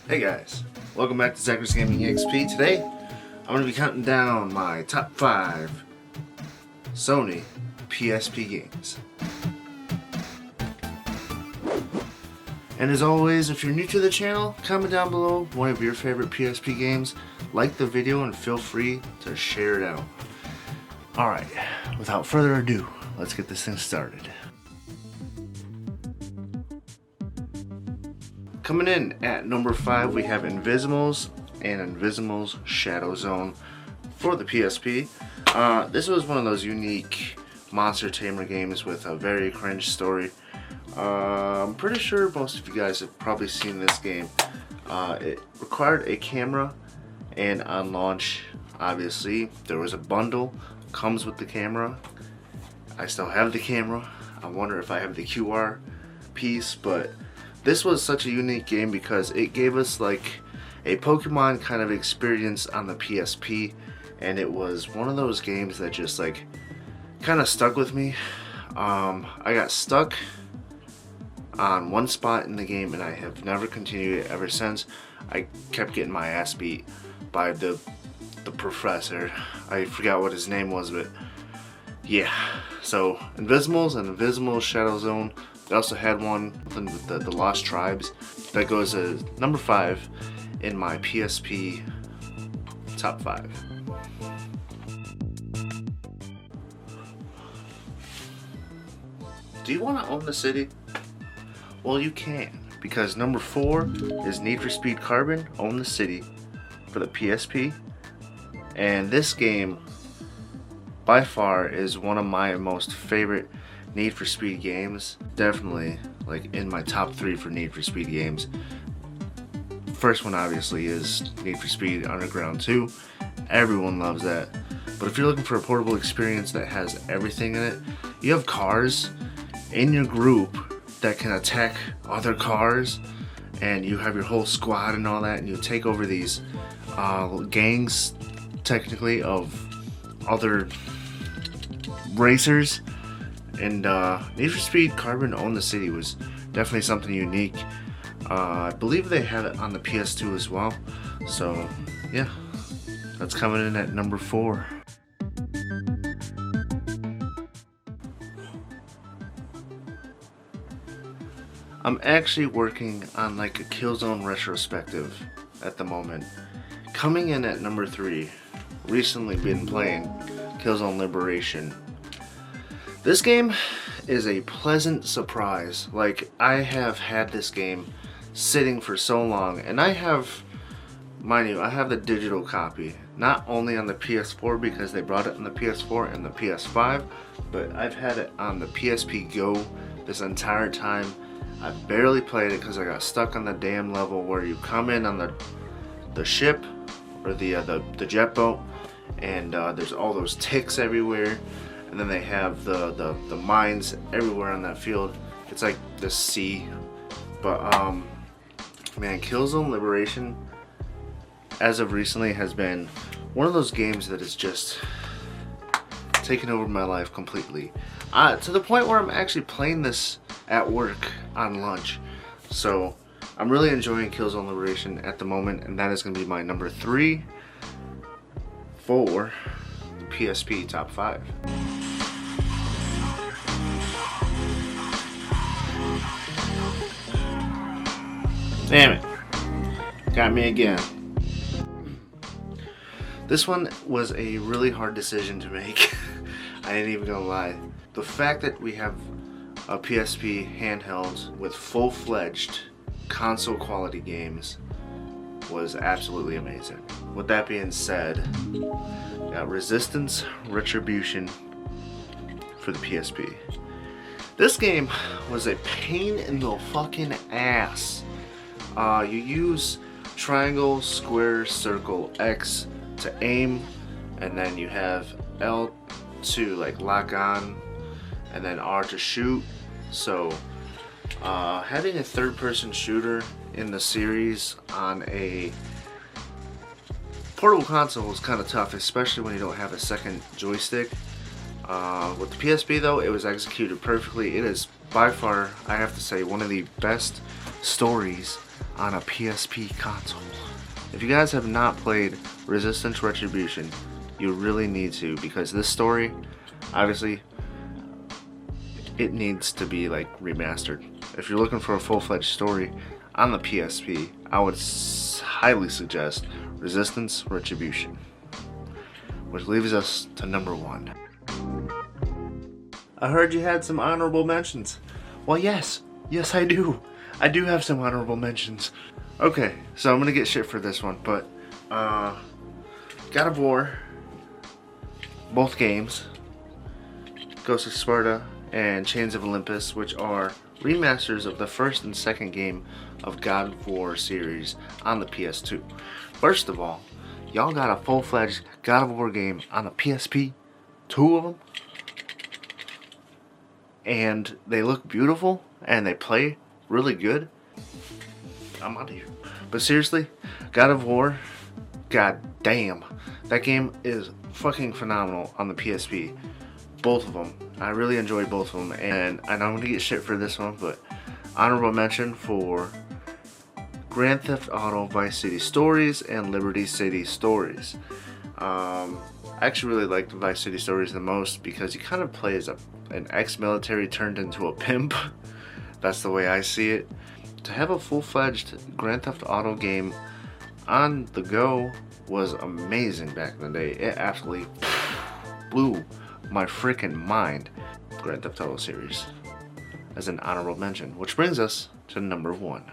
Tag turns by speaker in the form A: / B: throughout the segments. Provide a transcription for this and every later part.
A: Hey guys, welcome back to Zacharys Gaming EXP. Today, I'm going to be counting down my top 5 Sony PSP games. And as always, if you're new to the channel, comment down below one of your favorite PSP games, like the video, and feel free to share it out. Alright, without further ado, let's get this thing started. Coming in at number 5, we have Invisimals and Invisimals Shadow Zone for the PSP. This was one of those unique monster tamer games with a very cringe story. I'm pretty sure most of you guys have probably seen this game. It required a camera, and on launch, obviously, there was a bundle, comes with the camera. I still have the camera. I wonder if I have the QR piece, but this was such a unique game because it gave us like a Pokemon kind of experience on the PSP, and it was one of those games that just like kind of stuck with me. I got stuck on one spot in the game and I have never continued it ever since. I kept getting my ass beat by the professor. I forgot what his name was, but yeah. So Invisimals and Invisimals Shadow Zone. They also had one with the Lost Tribes. That goes as number 5 in my PSP top 5. Do you want to own the city? Well, you can, because number 4 is Need for Speed Carbon Own the City for the PSP. And this game, by far, is one of my most favorite Need for Speed games. Definitely like in my top 3 for Need for Speed games. First one obviously is Need for Speed Underground 2. Everyone loves that. But if you're looking for a portable experience that has everything in it, you have cars in your group that can attack other cars, and you have your whole squad and all that, and you take over these gangs technically of other racers. And Need for Speed Carbon Own the City was definitely something unique. I believe they had it on the PS2 as well. So yeah, that's coming in at number 4. I'm actually working on like a Killzone retrospective at the moment. Coming in at number 3, recently been playing Killzone Liberation. This game is a pleasant surprise. Like, I have had this game sitting for so long, and I have, mind you, I have the digital copy, not only on the PS4 because they brought it on the PS4 and the PS5, but I've had it on the PSP Go this entire time. I barely played it because I got stuck on the damn level where you come in on the ship or the jet boat, and there's all those ticks everywhere. And then they have the mines everywhere on that field. It's like the sea. But man, Killzone Liberation, as of recently, has been one of those games that has just taken over my life completely. To the point where I'm actually playing this at work on lunch. So I'm really enjoying Killzone Liberation at the moment, and that is going to be my number 3 for the PSP top 5. Damn it. Got me again. This one was a really hard decision to make. I ain't even gonna lie. The fact that we have a PSP handheld with full-fledged console quality games was absolutely amazing. With that being said, got Resistance Retribution for the PSP. This game was a pain in the fucking ass. You use triangle, square, circle, X to aim, and then you have L to like lock on, and then R to shoot. So having a third-person shooter in the series on a portable console is kind of tough, especially when you don't have a second joystick. With the PSP though, it was executed perfectly. It is by far, I have to say, one of the best stories on a PSP console. If you guys have not played Resistance Retribution, you really need to, because this story, obviously, it needs to be like remastered. If you're looking for a full-fledged story on the PSP, I would highly suggest Resistance Retribution, which leaves us to number 1. I heard you had some honorable mentions. Well, yes I do. I do have some honorable mentions. Okay, so I'm gonna get shit for this one, but God of War, both games, Ghost of Sparta and Chains of Olympus, which are remasters of the first and second game of God of War series on the PS2. First of all, y'all got a full-fledged God of War game on the PSP, 2 of them, and they look beautiful and they play really good. I'm out of here. But seriously, God of War, god damn, that game is fucking phenomenal on the PSP. Both of them. I really enjoyed both of them, and I know I'm gonna get shit for this one, but honorable mention for Grand Theft Auto Vice City Stories and Liberty City Stories. I actually really like the Vice City Stories the most because you kind of play as an ex-military turned into a pimp. That's the way I see it. To have a full-fledged Grand Theft Auto game on the go was amazing back in the day. It absolutely blew my freaking mind. Grand Theft Auto series as an honorable mention, which brings us to number 1.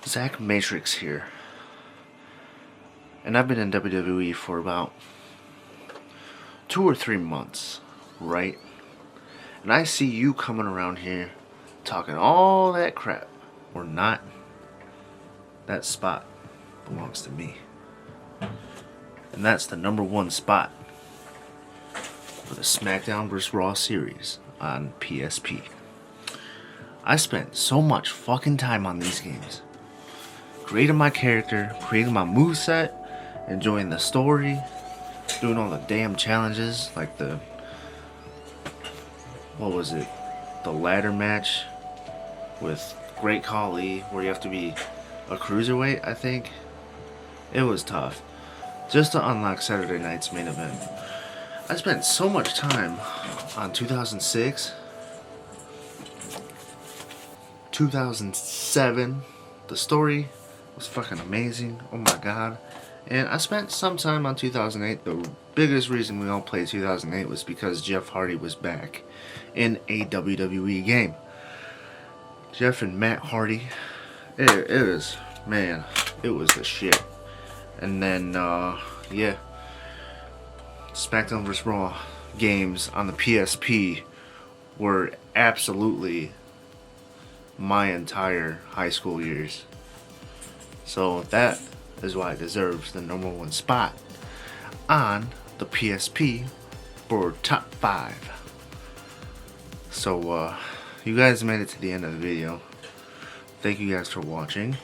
A: Zach Matrix here, and I've been in WWE for about 2 or 3 months, right? And I see you coming around here talking all that crap. Or not. That spot belongs to me. And that's the number 1 spot for the SmackDown vs. Raw series on PSP. I spent so much fucking time on these games. Creating my character, creating my moveset, enjoying the story, doing all the damn challenges, like the, what was it, the ladder match with Great Khali, where you have to be a cruiserweight, I think. It was tough. Just to unlock Saturday night's main event. I spent so much time on 2006, 2007, the story was fucking amazing, oh my god. And I spent some time on 2008. The biggest reason we all played 2008 was because Jeff Hardy was back in a WWE game. Jeff and Matt Hardy, it was, man, it was the shit. And then, yeah, SmackDown vs. Raw games on the PSP were absolutely my entire high school years. So that is why it deserves the number 1 spot on the PSP for top 5. So you guys made it to the end of the video. Thank you guys for watching.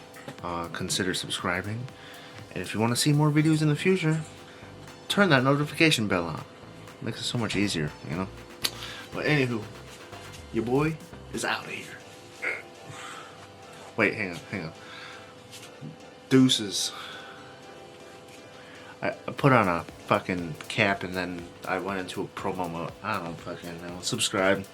A: Consider subscribing, and if you want to see more videos in the future, turn that notification bell on. Makes it so much easier, you know. But anywho, your boy is out of here. Wait, hang on. Deuces. I put on a fucking cap and then I went into a promo mode. I don't fucking know. Subscribe.